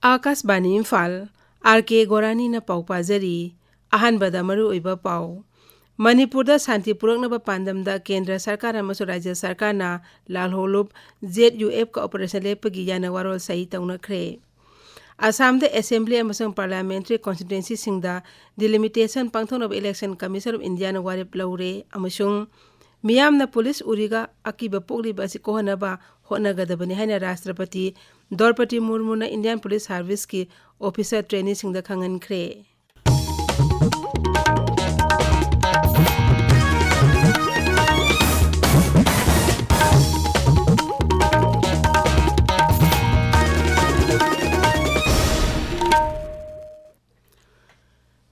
Akashvani Imphal R.K Gorani na pau pajari ahanbada maru oiba pau Manipurda Santi Puraknaba Pandamda Kendra Sarkar amasu Rajya Sarkar na lalholup ZUF ka operation lepagi yana warol sahi taunakre Assam the Assembly amasung Parliamentary Constituency singda delimitation pangthon of Election Commission of India na warip laure amasung miyam na police uriga akiba pokli basi kohanaba hotnagadabani haina Rashtrapati Dorpati Murmu na Indian Police Service ki officer trainee singda khangan kre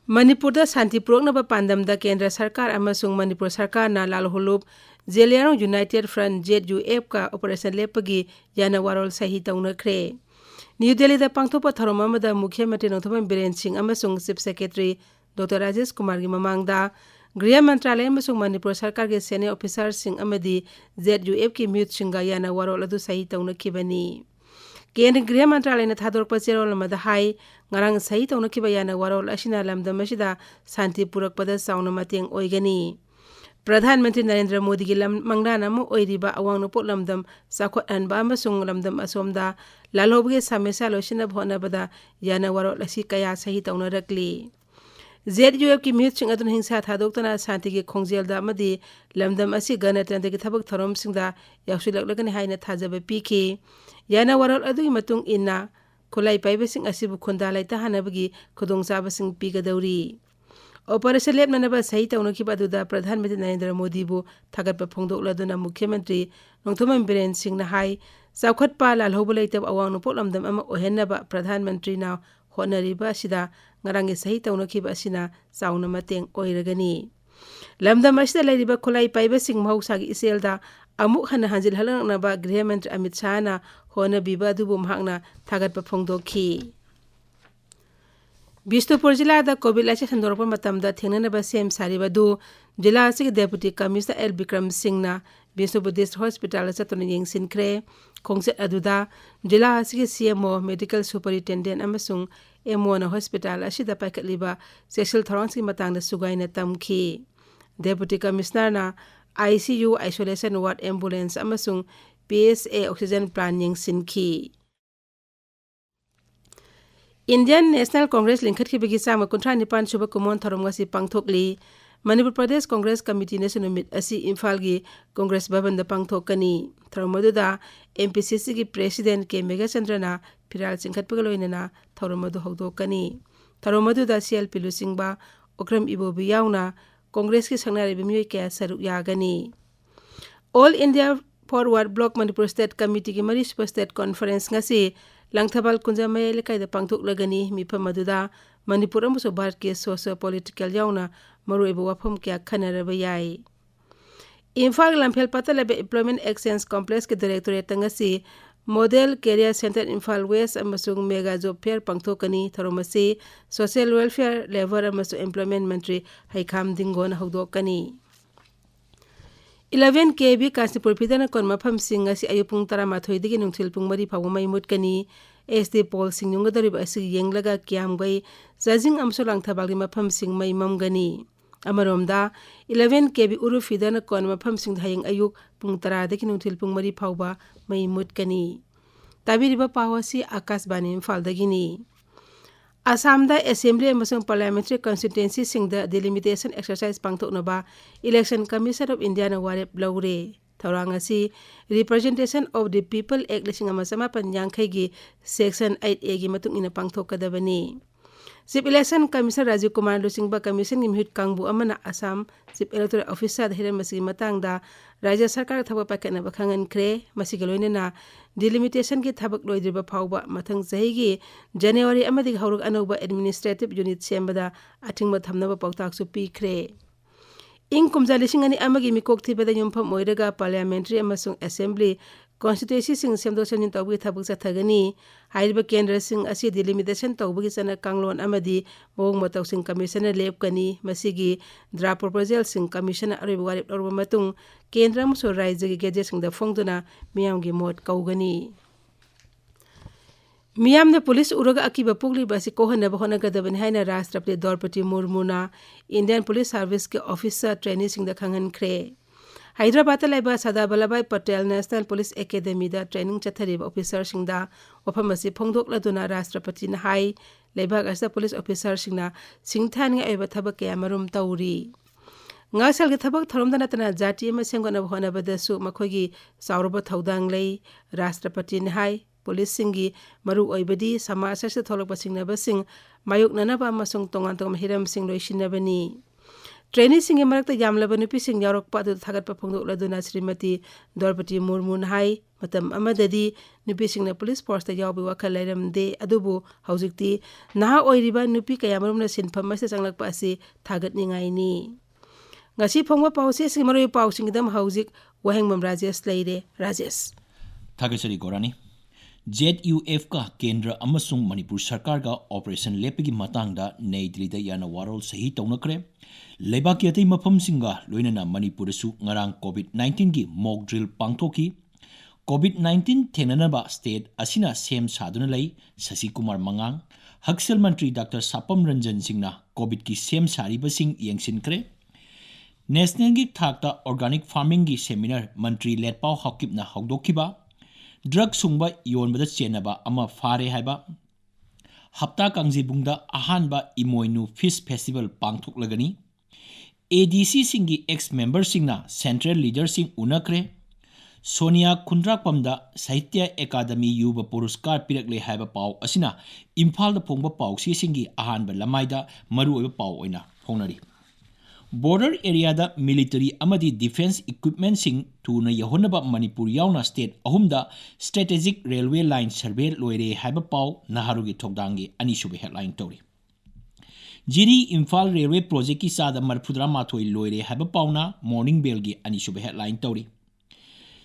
Manipurda Santi Puraknaba Pandamda Kendra Sarkar amasung Manipur Sarkar na lalholup Zeliano United Front ZUF ka operation lepagi yana warol sahi taunakre New Delhi da pangthopa tharom amada Mukhya Mantri Nongthoman Biren Singh amasung Chief Secretary Dr. Rajesh Kumar gi mamangda Griha Mantralaya amasung Manipur Sarkar ge senior officer sing amadi ZUF ki mute singa yana warol adu sahi taunakibani Kendra Griha Mantralaya na thadorpa cherol amada hai ngarang sahi taunakiba yana warol asina lamdam asida santi purakpada sauna mateng oigani Pradhan Mantri Narendra Modi gi manglana mo oiriba awang no lamdam sakhot anba amasung lamdam asomda lalhobge samesa loshina bhona bada yana warol asi kaya sahi tauna rakli ZUF ki mute sing adun hingsa thadoktana santi gi khongjelda amadi lamdam asi ganatante gi thabak thorom singda yaksulak haina thajaba piki yana warol adu matung inna Kulai paibasing asibu kundalay tahanabagi kudong sabasing pigadawri. Operasyon lep na naba sahi taunaki paduda Pradhan Mantri Narendra Modi bu thagat pa phongdok lado na Mukhya Mantri Nongthoman Biren Singh na hai saukhat pa lalhobulay tab awang nupok lamdam ama ohen na ba Pradhan Mantri na honariba sida ngarangi sahi taunaki ba sina sauna mateng oiragani. Lamdam asida layriba kulay paibasing mahusagi iselda amuk hana hanjil halang na ba Griha Mantri Amit Shah na hona biba dubu mahakna thagat pa phongdokhi Bishnupur jila da COVID-19 sandorpa matamda thengnana ba sem sariba du jila asigi Deputy Commissioner L Bikram Singh na Bishnupur District Hospital satona yengsinkre khongset aduda jila asigi CMO Medical Superintendent amasung MO na hospital asida paikatliba sexual thorongsi matangda sugaina tamki Deputy Commissioner na ICU Isolation Ward Ambulance amasung PSA Oxygen Plant yengsinki Indian National Congress lingkhat ki bigi sama kontra nipan suba kumon tharom ngasi pangthokli Manipur Pradesh Congress Committee na sunumit asi Imphal gi Congress Bhavan da pangthokani tharomaduda MPCC gi President K Mega Chandrana Phiral singkhat pagaloina na tharomadu hogdokani tharomaduda CLP Lusingba Okram Ibobi yauna Congress ki sangnari bimyoy kya saruk yagani All India Forward Bloc Manipur State Committee ki Mari Super State Conference ngasi Langthabal kunjamay lekay da pangthok lagani mipamaduda Manipur amuso Bharat ke socio-political yauna maru ibo wafam kya khanaraba yai Imphal Lamphel patalabe Employment Exchange Complex ke Directorate ngasi Model Career Center Imphal West amasung Mega Job Fair pangthokani tharomasi Social Welfare Labor amasu Employment Mantri Haikham Dingon hogdokani 11 KB Kasipur Pidana kon mafam sing asi ayupung taramathoi digi nungthil pung mari phaw mai mutkani SD Paul Singh nunga darib asi yenglaga kyam gai jajing amso langthabali mafam sing mai mamgani amaromda 11 KB uru fidana kon mafam sing hayeng ayuk pung tara digi nungthil pung mari phawba mai mutkani tabiriba pawasi Akashbani Imphal dagini Assam da Assembly amasung Parliamentary Constituency singda delimitation exercise pangthoknaba Election Commission of India na warep laure thorangasi Representation of the People Act 1980 gi Section 8A gi matung ina pangthokadabani Chief Election Commissioner Rajiv Kumar Lusingba Commission gi mihut kangbu amana Assam Chief Electoral Officer hiran masigi matangda Rajya Sarkar thabak pakana bakhangan kre masigaloina na delimitation ki thabak loidriba phawba mathang sahi gi January amadi hauruk anoba administrative unit sembada athingma thamnaba pawtak su pikre ing kumja lisingani amagi mikok thibada yumpham oiraga parliamentary amasung assembly constituency sing semdosanin tawbi thabak chathagani haiba kendra sing asi delimitation tawbagi sana kanglon amadi mawng mataw sing commissioner lepkani masigi draft proposal sing commissioner arib warib orba matung kendra muso rajya gi gadget sing da phongduna miyam gi mot kaugani मियामना police उरगा अकीबा पोगलिबा से कोहनबा होनागदबनि हाइना राष्ट्रपति द्रौपदी मुर्मुना इंडियन पुलिस सर्विस के ऑफिसर ट्रेनी सिंह दा खंगनख्रे हैदराबाद लाइबा Sardar Vallabhbhai Patel national police academy दा ट्रेनिंग चथरिबा ऑफिसर सिंह दा वफम असी फोंदोकलदुना राष्ट्रपति ना हाई लेबाग असा पुलिस ऑफिसर सिंहना सिंगथानी अयबा थबक कया मरुम तौरी ngasal ge thabak tharomda natana jati ma sengona bhona badasu makhogi saurba thaudang lei rashtrapati ni hai police singi maru oibadi samaj sa tholok basingna basing mayuk nana ba masung tongan tong hiram sing loisina bani training singi marakta yamlaba nupi sing yarok pa du thagat pa phongdok laduna Srimati Draupadi Murmu hai matam amadadi nupi singna police force ta yawbi wakhal lairam de adubu haujikti naha oiriba nupi kayamarum na sinpham ma se changlak pa asi thagat ningai ni ngasi phongwa pause si maroi pausing dam haujik Wahengbam Rajesh leire Rajesh Thagachari Gorani ZUF ka Kendra amasung Manipur Sarkar ga Operation Lepigi matangda Nei Delhi da yana warol sahi taunakre Lebaki atay mafam singa loinana Manipur su ngarang COVID-19 gi mock drill pangthoki COVID-19 thenanaba state asina sem saduna lay Sasi Kumar Mangang Haksal Mantri Dr. Sapam Ranjan Singna COVID ki sem sariba sing yengsinkre National gi thakta organic farming gi seminar Mantri Letpao Hakip na hawdokhiba drug sungba yonbada chenaba ama fare haiba hapta kangjibungda ahanba imoinu fish festival pangthoklagani ADC singi ex member singna central leader sing unakre Sonia Kundrakpamda Sahitya Academy Yuba Puruskar pirakle haiba pau asina Imphal da phongba pau si singi ahanba lamaida maru oiba pau oina phongnari Border area da military amadi defense equipment sing tuna yahonaba Manipur yauna state ahumda strategic railway line survey loire haiba pau naharugi thokdangi ani sube headline tori Jiri Imphal railway project ki sada marphudra mathoi loire haiba pauna morning bell gi ani sube headline tori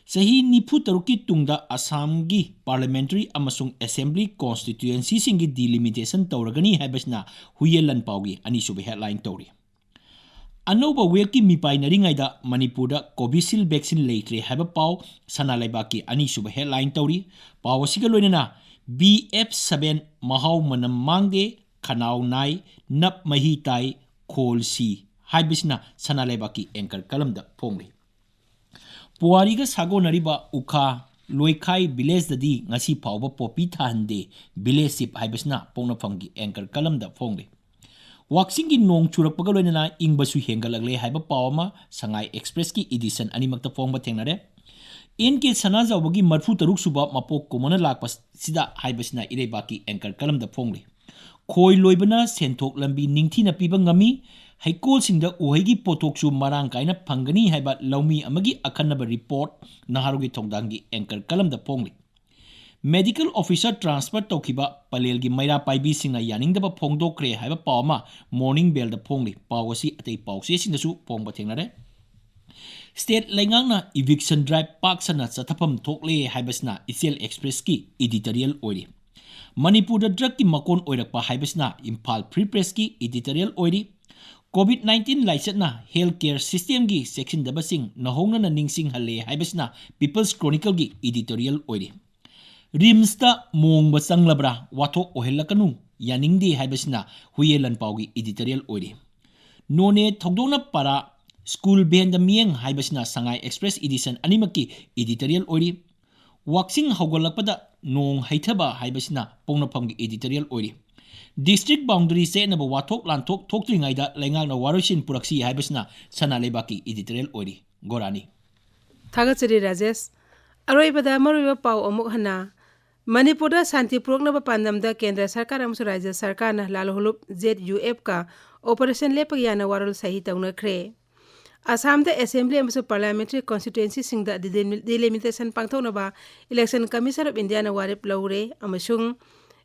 Sahi nipu taruki tungda Assam gi parliamentary amasung assembly constituency singi delimitation tauragani haibasna huyelan paugi ani sube headline tori Anoba weki mipai naringaida Manipurda Covishield vaccine leitre haba pau sana laibaki ani suba headline tauri pau asiga loinana BF7 mahau manam mangde khanau nai nap mahi tai khol si haibisna sana laibaki anchor kalamda phongli Puariga sago nariba ukha loikhai village dadi ngasi pauba popi thande village sip haibisna pongna phamgi anchor kalamda phongli Waxing in nong churak pagaloina ingbasu hengalagle haiba pawama Sangai Express ki edition animakta phongba thengnare in ke sanaja wagi marfu taruk suba mapok komona lakpas sida haibasina irebaki anchor kalamda phongli khoi loibana senthok lambi ningthina piba ngami haikol singda uhaigi potok su marang kaina phangani haiba laumi amagi akhanaba report naharugi thongdangi anchor kalamda phongli Medical officer transfer tokiba palelgi maira paibi singa yaningdaba phongdokre haiba pawma morning bell da phongli pawasi atei pawse singdasu phongba thengnare State Laingangna eviction drive park sana chathapam thokle haibasna Ichel Express ki editorial oiri Manipur da drug ki makon oirakpa haibasna Imphal Free Press ki editorial oiri COVID-19 laisatna healthcare system gi section daba sing nahongna na ningsing halle haibasna People's Chronicle gi editorial oiri Rimsta mong basang labra wathok ohelakanu yaningdi haibasina huyelan paugi editorial oiri None thogdona para school band mieng haibasina Sangai Express edition animaki editorial oiri Waxing hawgalapada nong haithaba haibasina pongna phamgi editorial oiri District boundary se na wathok lanthok thoktringaida laingangna warosin puraksi haibasina sana lebaki editorial oiri Gorani Thagachari Rajesh aroibada maruiba pau amuk hana Manipurda Santi Puroknaba Pandamda Kendra Sarkar amsu Rajya Sarkar na lalhulup ZUF ka Operation Lepagiyana warol sahi taunakre Assam da Assembly amsu Parliamentary Constituency singda delimitation pangthonaba Election Commission of India na warip laure amasung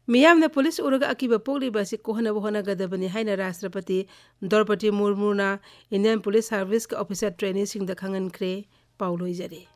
miyamna police uraga akiba pogli basi kohanaba honagadabani haina Rashtrapati Draupadi Murmu na Indian Police Service ka officer training singda khangankre pauloi jare